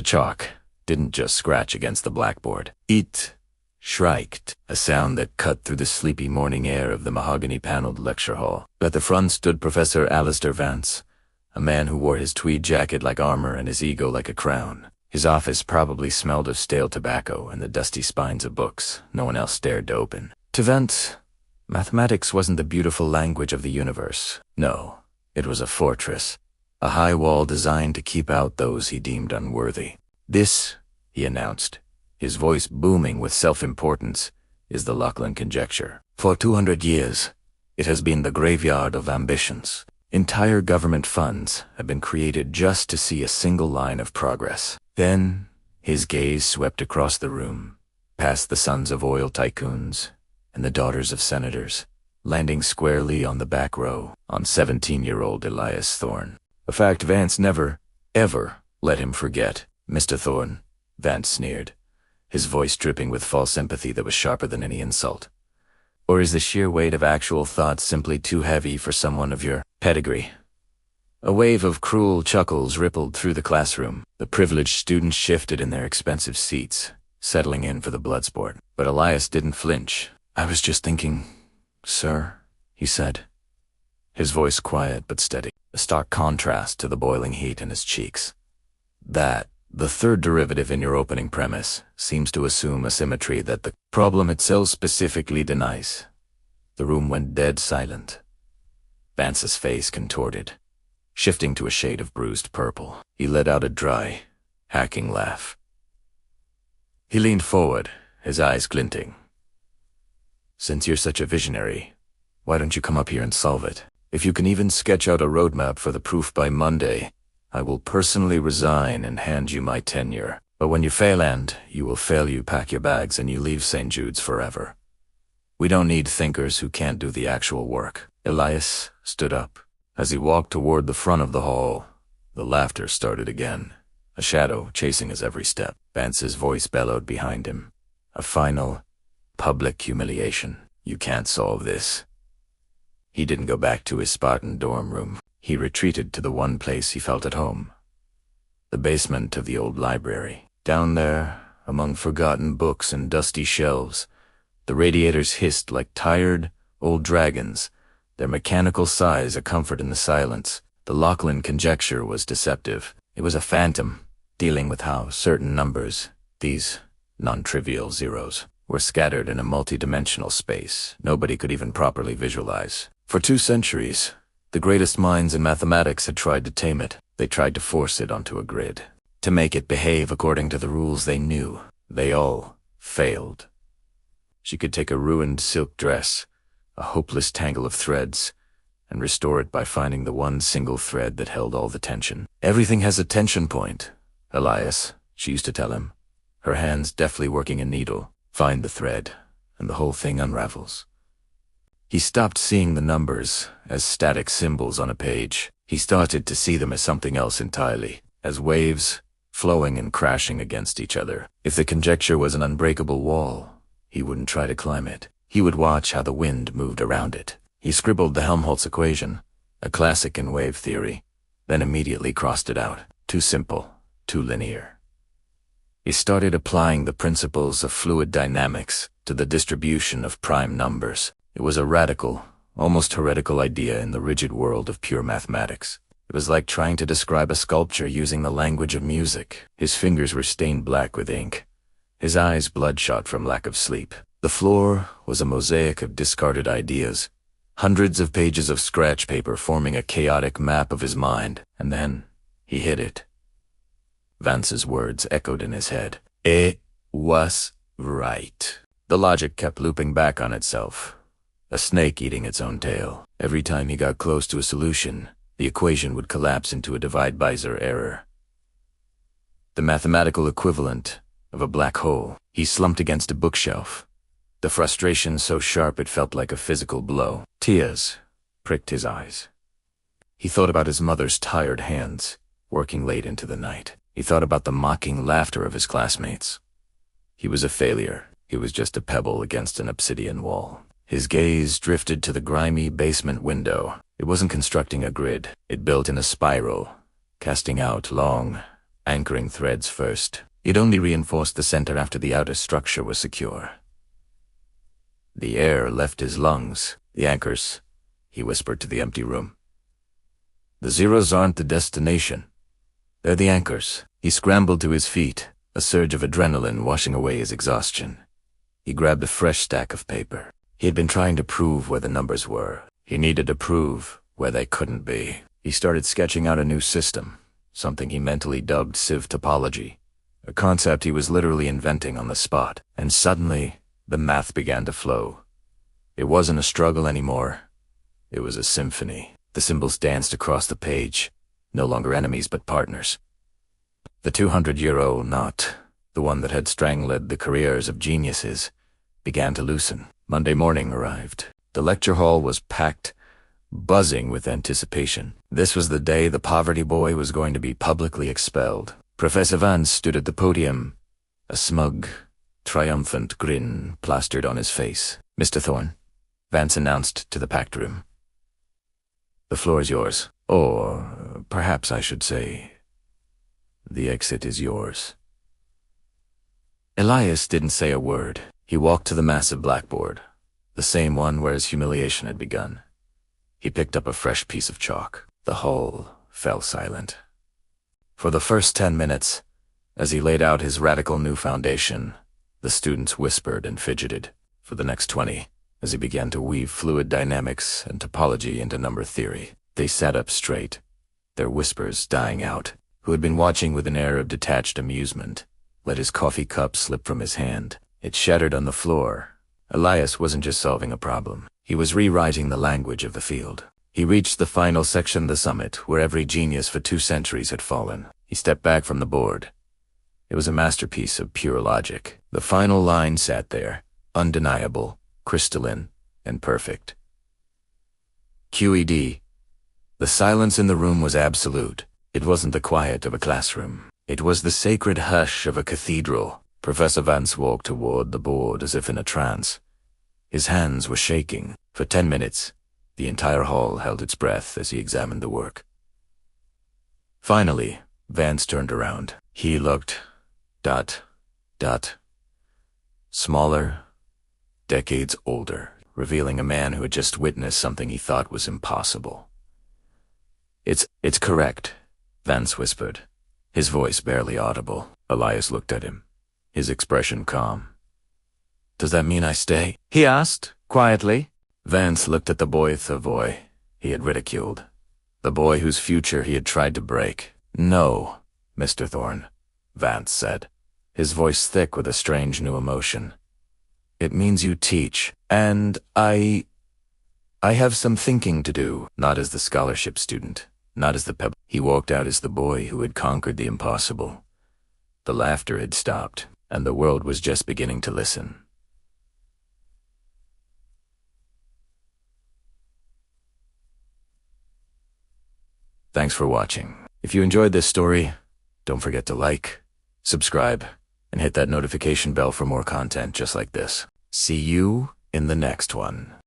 The chalk didn't just scratch against the blackboard. It shrieked, a sound that cut through the sleepy morning air of the mahogany-paneled lecture hall. At the front stood Professor Aris Thorne, a man who wore his tweed jacket like armor and his ego like a crown. His office probably smelled of stale tobacco and the dusty spines of books no one else dared to open. To Vance, mathematics wasn't the beautiful language of the universe. No, it was a fortress, a high wall designed to keep out those he deemed unworthy. "This," he announced, his voice booming with self-importance, "is the Lachlan conjecture. For 200 years, it has been the graveyard of ambitions. Entire government funds have been created just to see a single line of progress." Then his gaze swept across the room, past the sons of oil tycoons and the daughters of senators, landing squarely on the back row, on 17-year-old Elias Thorne. A fact Vance never, ever let him forget. "Mr. Thorne," Vance sneered, his voice dripping with false empathy that was sharper than any insult. "Or is the sheer weight of actual thought simply too heavy for someone of your pedigree?" A wave of cruel chuckles rippled through the classroom. The privileged students shifted in their expensive seats, settling in for the blood sport. But Elias didn't flinch. "I was just thinking, sir," he said, his voice quiet but steady, a stark contrast to the boiling heat in his cheeks, "that the third derivative in your opening premise seems to assume a symmetry that the problem itself specifically denies." The room went dead silent. Vance's face contorted, shifting to a shade of bruised purple. He let out a dry, hacking laugh. He leaned forward, his eyes glinting. "Since you're such a visionary, why don't you come up here and solve it? If you can even sketch out a roadmap for the proof by Monday, I will personally resign and hand you my tenure. But when you fail and you will fail, you pack your bags and you leave St. Jude's forever. We don't need thinkers who can't do the actual work." Elias stood up. As he walked toward the front of the hall, the laughter started again, a shadow chasing his every step. Vance's voice bellowed behind him, a final, public humiliation. "You can't solve this." He didn't go back to his Spartan dorm room. He retreated to the one place he felt at home, the basement of the old library. Down there, among forgotten books and dusty shelves, the radiators hissed like tired, old dragons, their mechanical sighs a comfort in the silence. The Lachlan conjecture was deceptive. It was a phantom, dealing with how certain numbers, these non-trivial zeros, were scattered in a multi-dimensional space nobody could even properly visualize. For 2 centuries, the greatest minds in mathematics had tried to tame it. They tried to force it onto a grid, to make it behave according to the rules they knew. They all failed. She could take a ruined silk dress, a hopeless tangle of threads, and restore it by finding the one single thread that held all the tension. "Everything has a tension point, Elias," she used to tell him, her hands deftly working a needle. "Find the thread, and the whole thing unravels." He stopped seeing the numbers as static symbols on a page. He started to see them as something else entirely, as waves flowing and crashing against each other. If the conjecture was an unbreakable wall, he wouldn't try to climb it. He would watch how the wind moved around it. He scribbled the Helmholtz equation, a classic in wave theory, then immediately crossed it out. Too simple, too linear. He started applying the principles of fluid dynamics to the distribution of prime numbers. It was a radical, almost heretical idea in the rigid world of pure mathematics. It was like trying to describe a sculpture using the language of music. His fingers were stained black with ink, his eyes bloodshot from lack of sleep. The floor was a mosaic of discarded ideas, hundreds of pages of scratch paper forming a chaotic map of his mind. And then he hit it. Vance's words echoed in his head. It was right. The logic kept looping back on itself, a snake eating its own tail. Every time he got close to a solution, the equation would collapse into a divide-by-zero error, the mathematical equivalent of a black hole. He slumped against a bookshelf, the frustration so sharp it felt like a physical blow. Tears pricked his eyes. He thought about his mother's tired hands, working late into the night. He thought about the mocking laughter of his classmates. He was a failure. He was just a pebble against an obsidian wall. His gaze drifted to the grimy basement window. It wasn't constructing a grid. It built in a spiral, casting out long, anchoring threads first. It only reinforced the center after the outer structure was secure. The air left his lungs. The anchors, he whispered to the empty room. The zeros aren't the destination. They're the anchors. He scrambled to his feet, a surge of adrenaline washing away his exhaustion. He grabbed a fresh stack of paper. He had been trying to prove where the numbers were. He needed to prove where they couldn't be. He started sketching out a new system, something he mentally dubbed sieve topology, a concept he was literally inventing on the spot. And suddenly, the math began to flow. It wasn't a struggle anymore. It was a symphony. The symbols danced across the page, no longer enemies but partners. The 200-year-old knot, the one that had strangled the careers of geniuses, began to loosen. Monday morning arrived. The lecture hall was packed, buzzing with anticipation. This was the day the poverty boy was going to be publicly expelled. Professor Vance stood at the podium, a smug, triumphant grin plastered on his face. "Mr. Thorne," Vance announced to the packed room. "The floor is yours. Or perhaps I should say, the exit is yours." Elias didn't say a word. He walked to the massive blackboard, the same one where his humiliation had begun. He picked up a fresh piece of chalk. The hall fell silent. For the first 10 minutes, as he laid out his radical new foundation, the students whispered and fidgeted. For the next 20, as he began to weave fluid dynamics and topology into number theory, they sat up straight, their whispers dying out. Who had been watching with an air of detached amusement, let his coffee cup slip from his hand. It shattered on the floor. Elias wasn't just solving a problem. He was rewriting the language of the field. He reached the final section of the summit, where every genius for 2 centuries had fallen. He stepped back from the board. It was a masterpiece of pure logic. The final line sat there, undeniable, crystalline, and perfect. QED. The silence in the room was absolute. It wasn't the quiet of a classroom. It was the sacred hush of a cathedral. Professor Vance walked toward the board as if in a trance. His hands were shaking. For 10 minutes, the entire hall held its breath as he examined the work. Finally, Vance turned around. He looked... smaller, decades older, revealing a man who had just witnessed something he thought was impossible. It's correct," Vance whispered, his voice barely audible. Elias looked at him, his expression calm. "Does that mean I stay?" he asked, quietly. Vance looked at the boy he had ridiculed, the boy whose future he had tried to break. "No, Mr. Thorne," Vance said, his voice thick with a strange new emotion. "It means you teach, and I have some thinking to do, not as the scholarship student, not as the pebble." He walked out as the boy who had conquered the impossible. The laughter had stopped, and the world was just beginning to listen. Thanks for watching. If you enjoyed this story, don't forget to like, subscribe, and hit that notification bell for more content just like this. See you in the next one.